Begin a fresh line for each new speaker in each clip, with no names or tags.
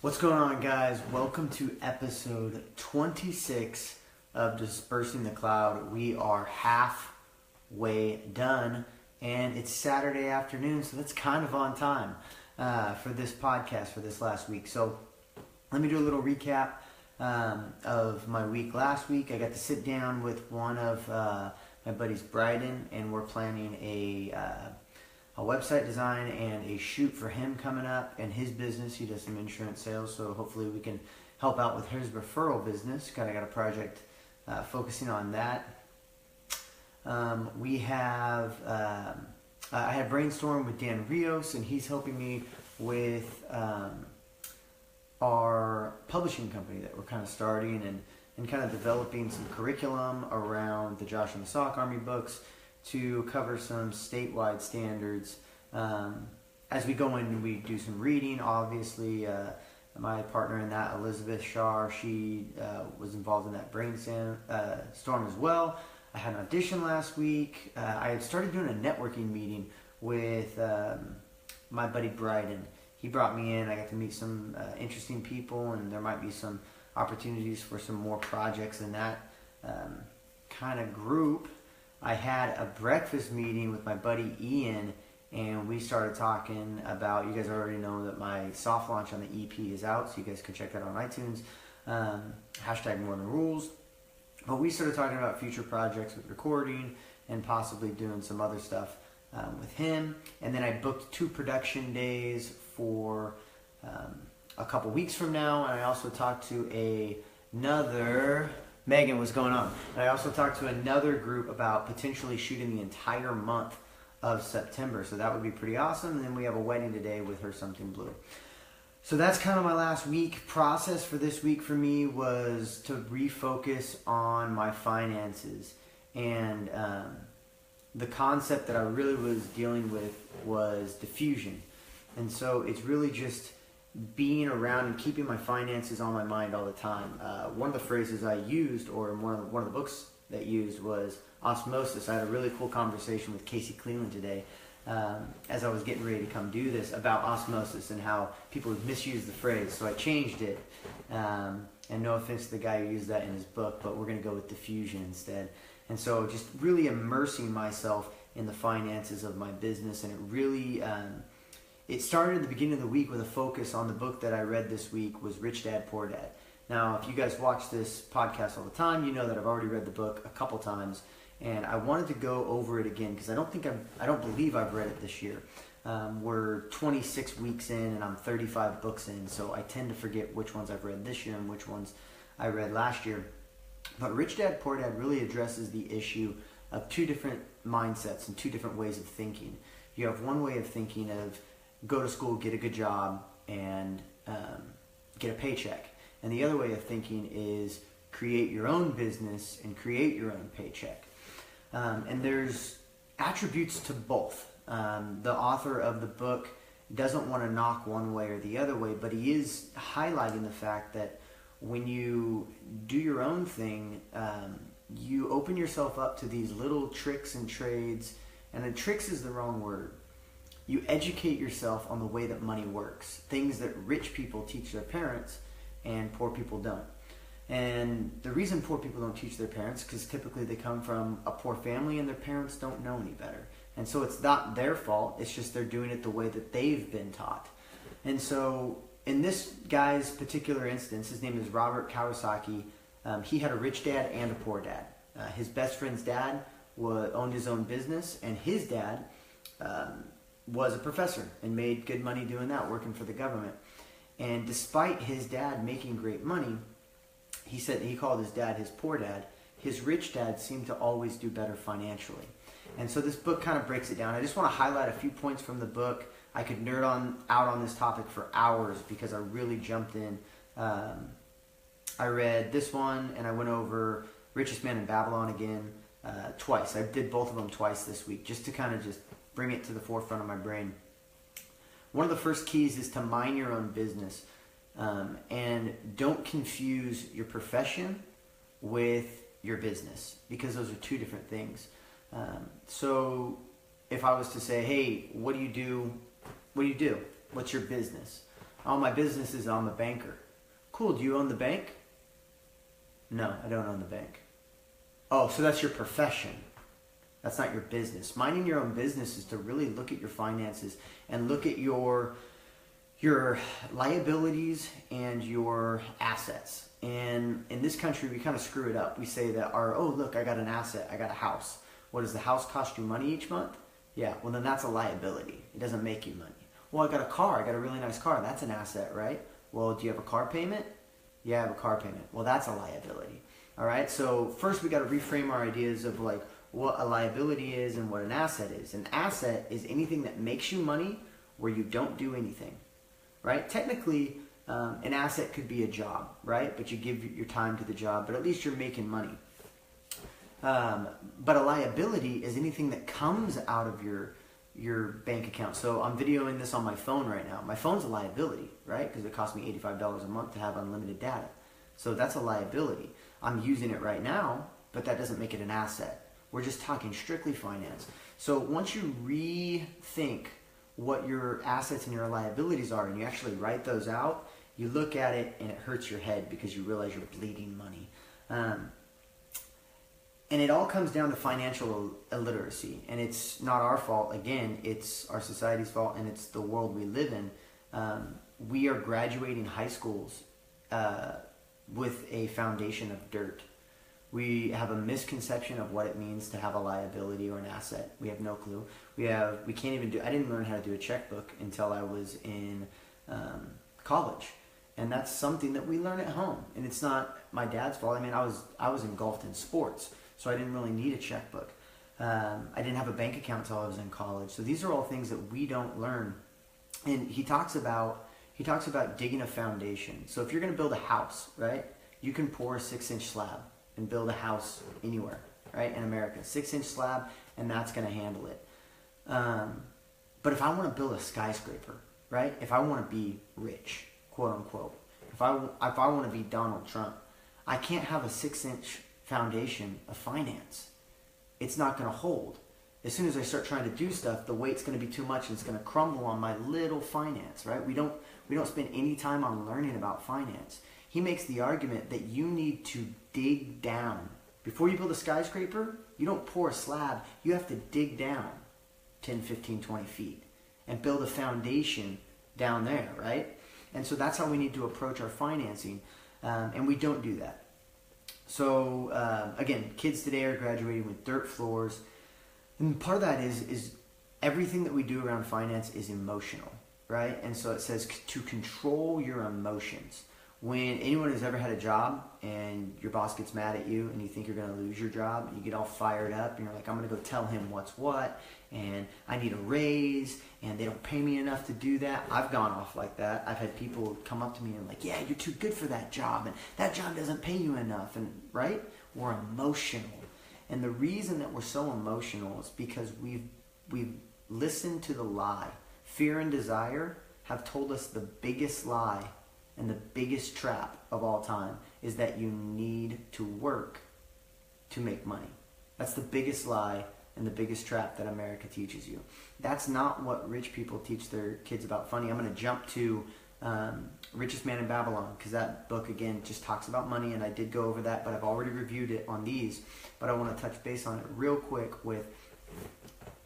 What's going on, guys? Welcome to episode 26 of Dispersing the Cloud. We are halfway done, and it's Saturday afternoon, so that's kind of on time for this podcast for this last week. So let me do a little recap of my week last week. I got to sit down with one of my buddies, Bryden, and we're planning a website design and a shoot for him coming up in his business. He does some insurance sales, so hopefully we can help out with his referral business. I got a project focusing on that. I had brainstorm with Dan Rios, and he's helping me with our publishing company that we're kind of starting and kind of developing some curriculum around the Josh and the Sock Army books to cover some statewide standards. As we go in, we do some reading. Obviously, my partner in that, Elizabeth Shar, she was involved in that brainstorm as well. I had an audition last week. I had started doing a networking meeting with my buddy Bryden. He brought me in. I got to meet some interesting people, and there might be some opportunities for some more projects in that kind of group. I had a breakfast meeting with my buddy Ian, and we started talking about, you guys already know that my soft launch on the EP is out, so you guys can check that out on iTunes, hashtag More Than Rules. But we started talking about future projects with recording and possibly doing some other stuff with him. And then I booked 2 production days for a couple weeks from now, and I also talked to another... Megan, what's going on? And I also talked to another group about potentially shooting the entire month of September. So that would be pretty awesome. And then we have a wedding today with Her Something Blue. So that's kind of my last week. Process for this week for me was to refocus on my finances. And the concept that I really was dealing with was diffusion. And so it's really just being around and keeping my finances on my mind all the time. One of the phrases I used, or one of the books that used, was osmosis. I had a really cool conversation with Casey Cleveland today as I was getting ready to come do this about osmosis and how people would misuse the phrase. So I changed it. And no offense to the guy who used that in his book, but we're going to go with diffusion instead. And so just really immersing myself in the finances of my business, and it really... It started at the beginning of the week with a focus on the book that I read this week, was Rich Dad, Poor Dad. Now, if you guys watch this podcast all the time, you know that I've already read the book a couple times, and I wanted to go over it again because I don't believe I've read it this year. We're 26 weeks in, and I'm 35 books in, so I tend to forget which ones I've read this year and which ones I read last year. But Rich Dad, Poor Dad really addresses the issue of 2 different mindsets and 2 different ways of thinking. You have one way of thinking of go to school, get a good job, and get a paycheck. And the other way of thinking is create your own business and create your own paycheck. And there's attributes to both. The author of the book doesn't want to knock one way or the other way, but he is highlighting the fact that when you do your own thing, you open yourself up to these little tricks and trades, and the tricks is the wrong word. You educate yourself on the way that money works, things that rich people teach their parents and poor people don't. And the reason poor people don't teach their parents, because typically they come from a poor family and their parents don't know any better. And so it's not their fault, it's just they're doing it the way that they've been taught. And so in this guy's particular instance, his name is Robert Kawasaki. He had a rich dad and a poor dad. His best friend's dad owned his own business, and his dad was a professor and made good money doing that, working for the government. And despite his dad making great money, he said he called his dad his poor dad. His rich dad seemed to always do better financially. And so this book kind of breaks it down. I just want to highlight a few points from the book. I could nerd out on this topic for hours because I really jumped in. I read this one, and I went over Richest Man in Babylon again twice. I did both of them twice this week just to kind of just bring it to the forefront of my brain. One of the first keys is to mind your own business, and don't confuse your profession with your business, because those are 2 different things. So if I was to say, hey, what do you do? What's your business? Oh, my business is I'm a banker. Cool, do you own the bank? No, I don't own the bank. Oh, so that's your profession. That's not your business. Minding your own business is to really look at your finances and look at your liabilities and your assets. And in this country, we kind of screw it up. We say that look, I got an asset, I got a house. What, does the house cost you money each month? Yeah, well then that's a liability. It doesn't make you money. Well, I got a car, I got a really nice car. That's an asset, right? Well, do you have a car payment? Yeah, I have a car payment. Well, that's a liability. All right, so first we got to reframe our ideas of like what a liability is and what an asset is. An asset is anything that makes you money where you don't do anything, right? Technically, an asset could be a job, right? But you give your time to the job, but at least you're making money. But a liability is anything that comes out of your bank account. So I'm videoing this on my phone right now. My phone's a liability, right? Because it costs me $85 a month to have unlimited data. So that's a liability. I'm using it right now, but that doesn't make it an asset. We're just talking strictly finance. So once you rethink what your assets and your liabilities are and you actually write those out, you look at it and it hurts your head because you realize you're bleeding money. And it all comes down to financial illiteracy. And it's not our fault. Again, it's our society's fault and it's the world we live in. We are graduating high schools with a foundation of dirt. We have a misconception of what it means to have a liability or an asset. We have no clue. I didn't learn how to do a checkbook until I was in college. And that's something that we learn at home. And it's not my dad's fault. I mean, I was engulfed in sports, so I didn't really need a checkbook. I didn't have a bank account until I was in college. So these are all things that we don't learn. And he talks about digging a foundation. So if you're going to build a house, right, you can pour a 6-inch slab and build a house anywhere, right, in America. 6-inch slab, and that's going to handle it. But if I want to build a skyscraper, right, if I want to be rich, quote unquote, if I want to be Donald Trump, I can't have a 6-inch foundation of finance. It's not going to hold. As soon as I start trying to do stuff, the weight's going to be too much and it's going to crumble on my little finance, right? We don't spend any time on learning about finance. He makes the argument that you need to dig down. Before you build a skyscraper, you don't pour a slab. You have to dig down 10, 15, 20 feet and build a foundation down there, right? And so that's how we need to approach our financing, and we don't do that. So again, kids today are graduating with dirt floors. And part of that is everything that we do around finance is emotional, right? And so it says to control your emotions. When anyone has ever had a job and your boss gets mad at you and you think you're going to lose your job, you get all fired up and you're like, I'm going to go tell him what's what, and I need a raise, and they don't pay me enough to do that. I've gone off like that. I've had people come up to me and like, yeah, you're too good for that job, and that job doesn't pay you enough, and right? We're emotional. And the reason that we're so emotional is because we've listened to the lie. Fear and desire have told us the biggest lie and the biggest trap of all time is that you need to work to make money. That's the biggest lie and the biggest trap that America teaches you. That's not what rich people teach their kids about money. I'm going to jump to Richest Man in Babylon, because that book, again, just talks about money, and I did go over that, but I've already reviewed it on these. But I want to touch base on it real quick with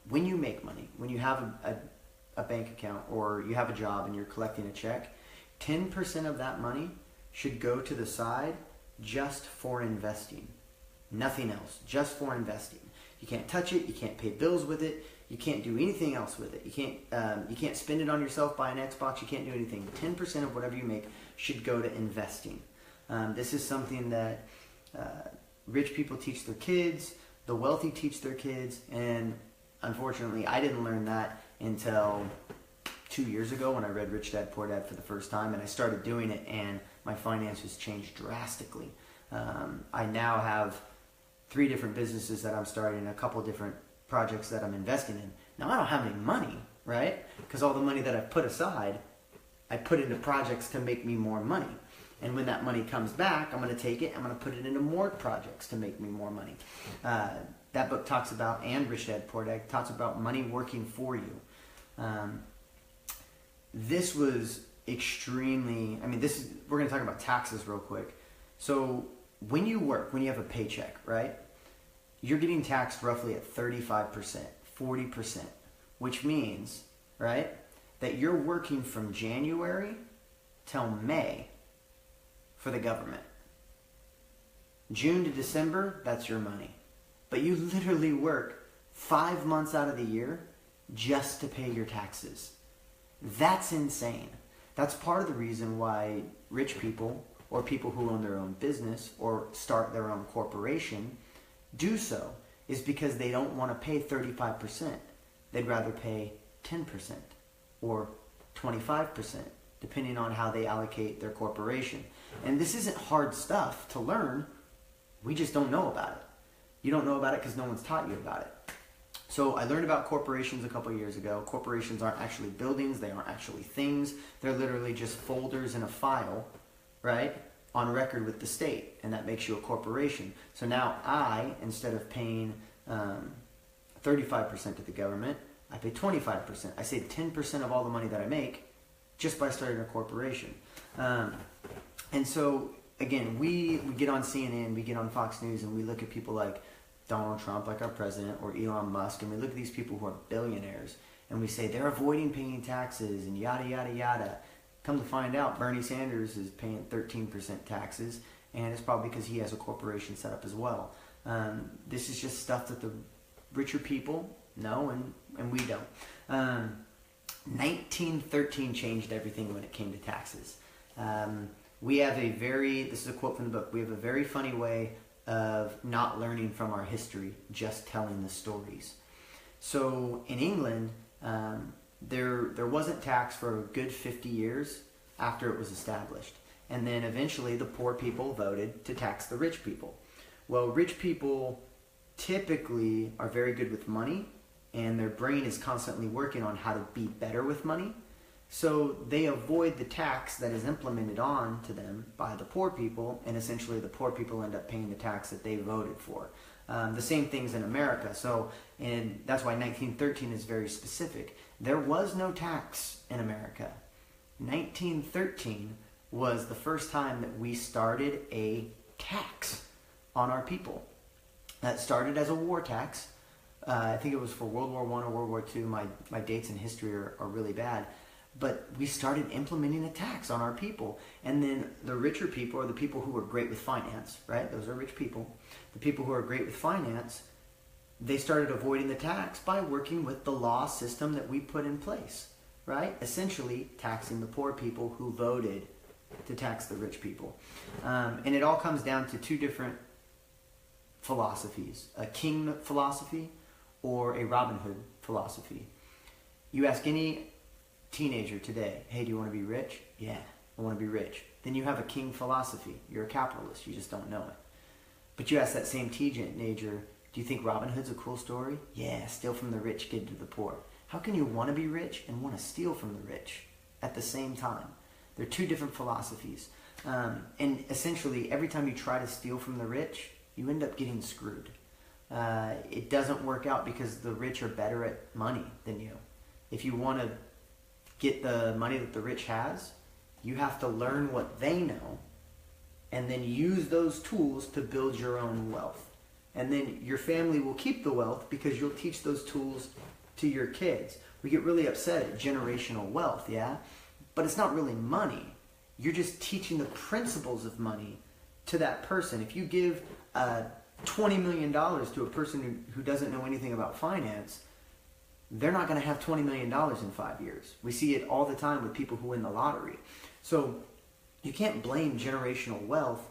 when you make money, when you have a bank account or you have a job and you're collecting a check, 10% of that money should go to the side just for investing. Nothing else, just for investing. You can't touch it, you can't pay bills with it, you can't do anything else with it. You can't spend it on yourself, buy an Xbox, you can't do anything. 10% of whatever you make should go to investing. This is something that rich people teach their kids, the wealthy teach their kids, and unfortunately I didn't learn that until 2 years ago when I read Rich Dad Poor Dad for the first time, and I started doing it, and my finances changed drastically. I now have 3 different businesses that I'm starting, a couple different projects that I'm investing in. Now I don't have any money, right? Because all the money that I've put aside, I put into projects to make me more money. And when that money comes back, I'm going to take it, I'm going to put it into more projects to make me more money. That book talks about, and Rich Dad Poor Dad talks about money working for you. This was extremely, we're going to talk about taxes real quick. So when you work, when you have a paycheck, right, you're getting taxed roughly at 35%, 40%, which means, right, that you're working from January till May for the government. June to December, that's your money. But you literally work 5 months out of the year just to pay your taxes. That's insane. That's part of the reason why rich people or people who own their own business or start their own corporation do so, is because they don't want to pay 35%. They'd rather pay 10% or 25%, depending on how they allocate their corporation. And this isn't hard stuff to learn. We just don't know about it. You don't know about it because no one's taught you about it. So I learned about corporations a couple years ago. Corporations aren't actually buildings. They aren't actually things. They're literally just folders in a file, right, on record with the state. And that makes you a corporation. So now I, instead of paying 35% to the government, I pay 25%. I save 10% of all the money that I make just by starting a corporation. And so, again, we get on CNN, we get on Fox News, and we look at people like Donald Trump, like our president, or Elon Musk, and we look at these people who are billionaires, and we say they're avoiding paying taxes and yada, yada, yada. Come to find out, Bernie Sanders is paying 13% taxes, and it's probably because he has a corporation set up as well. This is just stuff that the richer people know, and we don't. 1913 changed everything when it came to taxes. We have this is a quote from the book, we have a very funny way of not learning from our history, just telling the stories. So in England, there wasn't tax for a good 50 years after it was established. And then eventually the poor people voted to tax the rich people. Well, rich people typically are very good with money, and their brain is constantly working on how to be better with money. So they avoid the tax that is implemented on to them by the poor people, and essentially the poor people end up paying the tax that they voted for. The same things in America. And that's why 1913 is very specific. There was no tax in America. 1913 was the first time that we started a tax on our people. That started as a war tax. I think it was for World War I or World War II. My dates in history are really bad. But we started implementing a tax on our people. And then the richer people, or the people who were great with finance, right? Those are rich people. The people who are great with finance, they started avoiding the tax by working with the law system that we put in place, right? Essentially taxing the poor people who voted to tax the rich people. And it all comes down to two different philosophies, a king philosophy or a Robin Hood philosophy. You ask any teenager today, hey, do you want to be rich? Yeah, I want to be rich. Then you have a king philosophy. You're a capitalist. You just don't know it. But you ask that same teenager, do you think Robin Hood's a cool story? Yeah, steal from the rich, give to the poor. How can you want to be rich and want to steal from the rich at the same time? They're two different philosophies. And essentially, every time you try to steal from the rich, you end up getting screwed. It doesn't work out because the rich are better at money than you. If you want to get the money that the rich has, you have to learn what they know and then use those tools to build your own wealth. And then your family will keep the wealth because you'll teach those tools to your kids. We get really upset at generational wealth, yeah? But it's not really money. You're just teaching the principles of money to that person. If you give $20 million to a person who doesn't know anything about finance, they're not going to have $20 million in 5 years. We see it all the time with people who win the lottery. So you can't blame generational wealth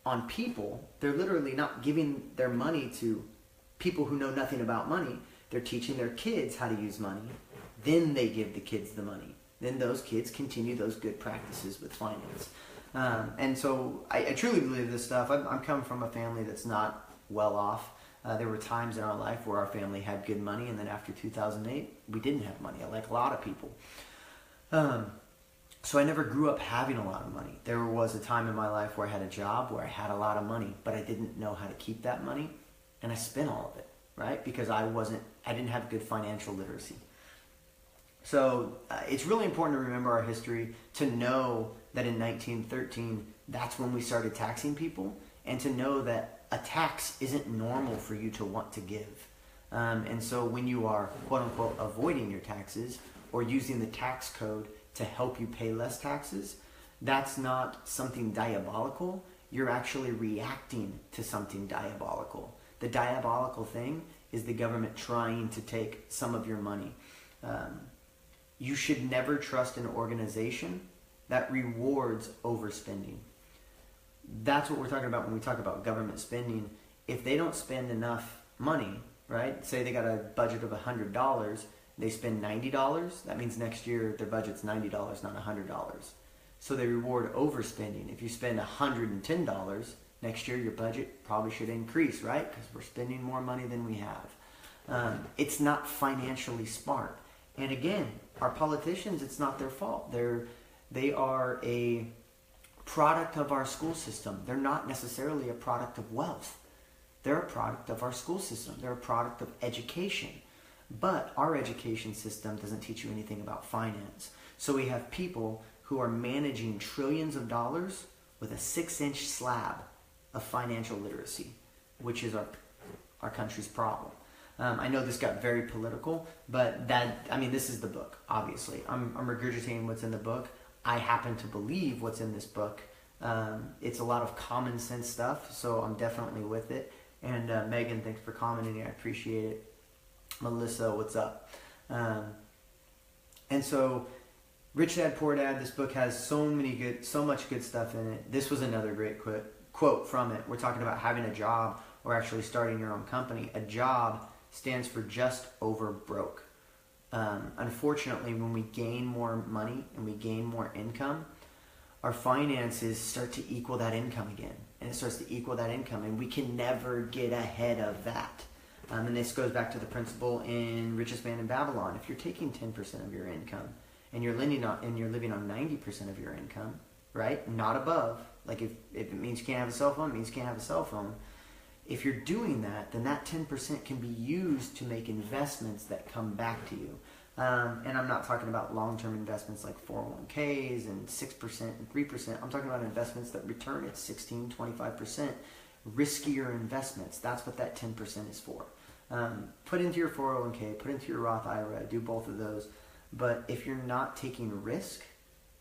on people. They're literally not giving their money to people who know nothing about money. They're teaching their kids how to use money. Then they give the kids the money. Then those kids continue those good practices with finance. And so I truly believe this stuff. I'm coming from a family that's not well off. There were times in our life where our family had good money, and then after 2008, we didn't have money, like a lot of people. So I never grew up having a lot of money. There was a time in my life where I had a job where I had a lot of money, but I didn't know how to keep that money, and I spent all of it, right? Because I didn't have good financial literacy. So it's really important to remember our history, to know that in 1913, that's when we started taxing people, and to know that a tax isn't normal for you to want to give. And so when you are, quote unquote, avoiding your taxes or using the tax code to help you pay less taxes, that's not something diabolical. You're actually reacting to something diabolical. The diabolical thing is the government trying to take some of your money. You should never trust an organization that rewards overspending. That's what we're talking about when we talk about government spending. If they don't spend enough money, right? Say they got a budget of $100, they spend $90, that means next year their budget's $90, not $100. So they reward overspending. If you spend $110, next year your budget probably should increase, right? Because we're spending more money than we have. It's not financially smart. And again, our politicians, it's not their fault. They are a product of our school system. They're not necessarily a product of wealth. They're a product of our school system. They're a product of education. But our education system doesn't teach you anything about finance. So we have people who are managing trillions of dollars with a 6-inch slab of financial literacy, which is our country's problem. I know this got very political, but this is the book, obviously. I'm regurgitating what's in the book. I happen to believe what's in this book. It's a lot of common sense stuff, so I'm definitely with it. And Megan, thanks for commenting. I appreciate it. Melissa, what's up? And so, Rich Dad, Poor Dad, this book has so much good stuff in it. This was another great quote from it. We're talking about having a job or actually starting your own company. A job stands for just over broke. Unfortunately, when we gain more money and we gain more income, our finances start to equal that income again. And it starts to equal that income, and we can never get ahead of that. And this goes back to the principle in Richest Man in Babylon. If you're taking 10% of your income and you're living on 90% of your income, right? Not above. Like if it means you can't have a cell phone, it means you can't have a cell phone. If you're doing that, then that 10% can be used to make investments that come back to you. And I'm not talking about long-term investments like 401ks and 6% and 3%. I'm talking about investments that return at 16, 25%. Riskier investments. That's what that 10% is for. Put into your 401k, put into your Roth IRA, do both of those. But if you're not taking risk,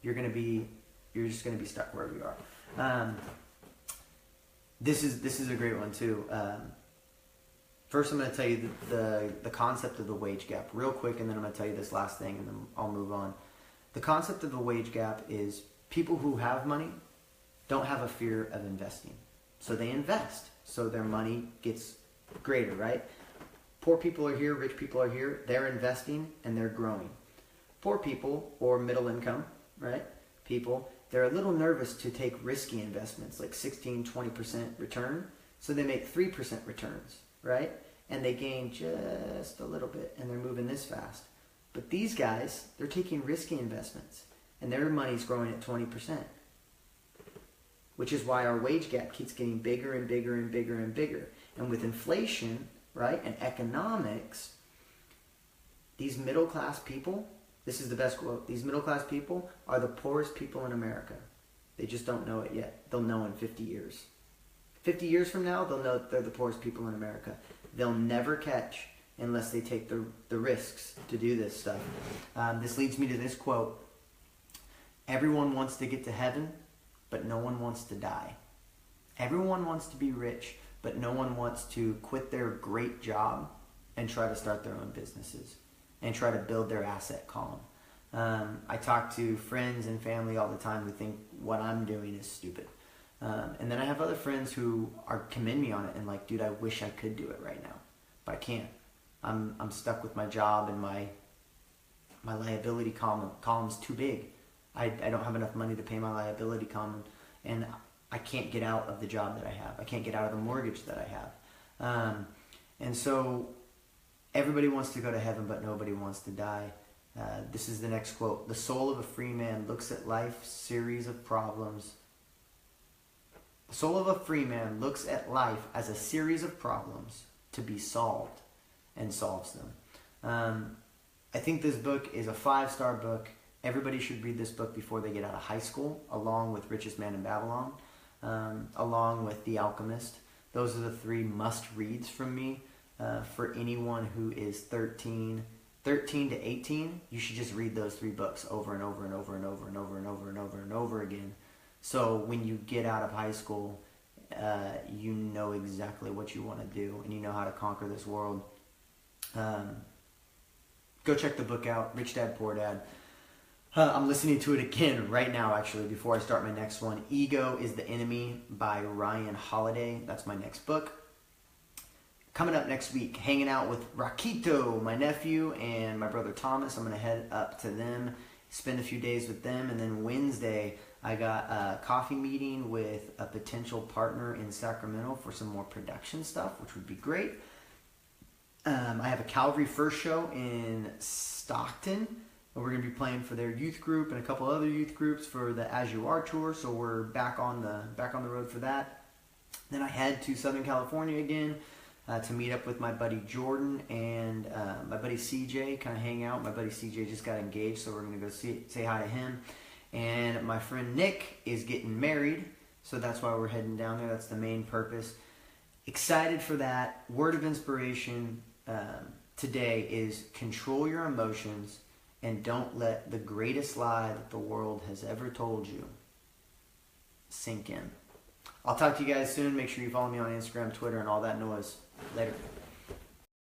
you're just going to be stuck wherever you are. This is a great one too. First, I'm going to tell you the concept of the wage gap real quick, and then I'm going to tell you this last thing, and then I'll move on. The concept of the wage gap is people who have money don't have a fear of investing. So they invest, so their money gets greater, right? Poor people are here, rich people are here, they're investing and they're growing. Poor people, or middle income, right, people, they're a little nervous to take risky investments like 16, 20% return, so they make 3% returns, right? And they gain just a little bit, and they're moving this fast. But these guys, they're taking risky investments, and their money's growing at 20%. Which is why our wage gap keeps getting bigger and bigger and bigger and bigger. And with inflation, right, and economics, these middle-class people, this is the best quote, these middle-class people are the poorest people in America. They just don't know it yet. They'll know in 50 years. 50 years from now, they'll know that they're the poorest people in America. They'll never catch unless they take the risks to do this stuff. This leads me to this quote. Everyone wants to get to heaven, but no one wants to die. Everyone wants to be rich, but no one wants to quit their great job and try to start their own businesses and try to build their asset column. I talk to friends and family all the time who think what I'm doing is stupid. And then I have other friends who commend me on it and like, dude, I wish I could do it right now, but I can't. I'm stuck with my job, and my liability column's too big. I don't have enough money to pay my liability column, and I can't get out of the job that I have. I can't get out of the mortgage that I have. And so everybody wants to go to heaven, but nobody wants to die. This is the next quote. The soul of a free man looks at life's series of problems. The soul of a free man looks at life as a series of problems to be solved, and solves them. I think this book is a 5-star book. Everybody should read this book before they get out of high school, along with Richest Man in Babylon, along with The Alchemist. Those are the 3 must-reads from me for anyone who is 13 to 18. You should just read those 3 books over and over and over and over and over and over and over and over again. So when you get out of high school, you know exactly what you want to do, and you know how to conquer this world. Go check the book out, Rich Dad, Poor Dad. I'm listening to it again right now, actually, before I start my next one. Ego is the Enemy by Ryan Holiday. That's my next book. Coming up next week, hanging out with Rakito, my nephew, and my brother Thomas. I'm going to head up to them, spend a few days with them, and then Wednesday, I got a coffee meeting with a potential partner in Sacramento for some more production stuff, which would be great. I have a Calvary First show in Stockton. We're going to be playing for their youth group and a couple other youth groups for the As You Are tour, so we're back on the road for that. Then I head to Southern California again to meet up with my buddy Jordan and my buddy CJ, kind of hang out. My buddy CJ just got engaged, so we're going to go say hi to him. And my friend Nick is getting married, so that's why we're heading down there. That's the main purpose. Excited for that. Word of inspiration today is control your emotions and don't let the greatest lie that the world has ever told you sink in. I'll talk to you guys soon. Make sure you follow me on Instagram, Twitter, and all that noise. Later.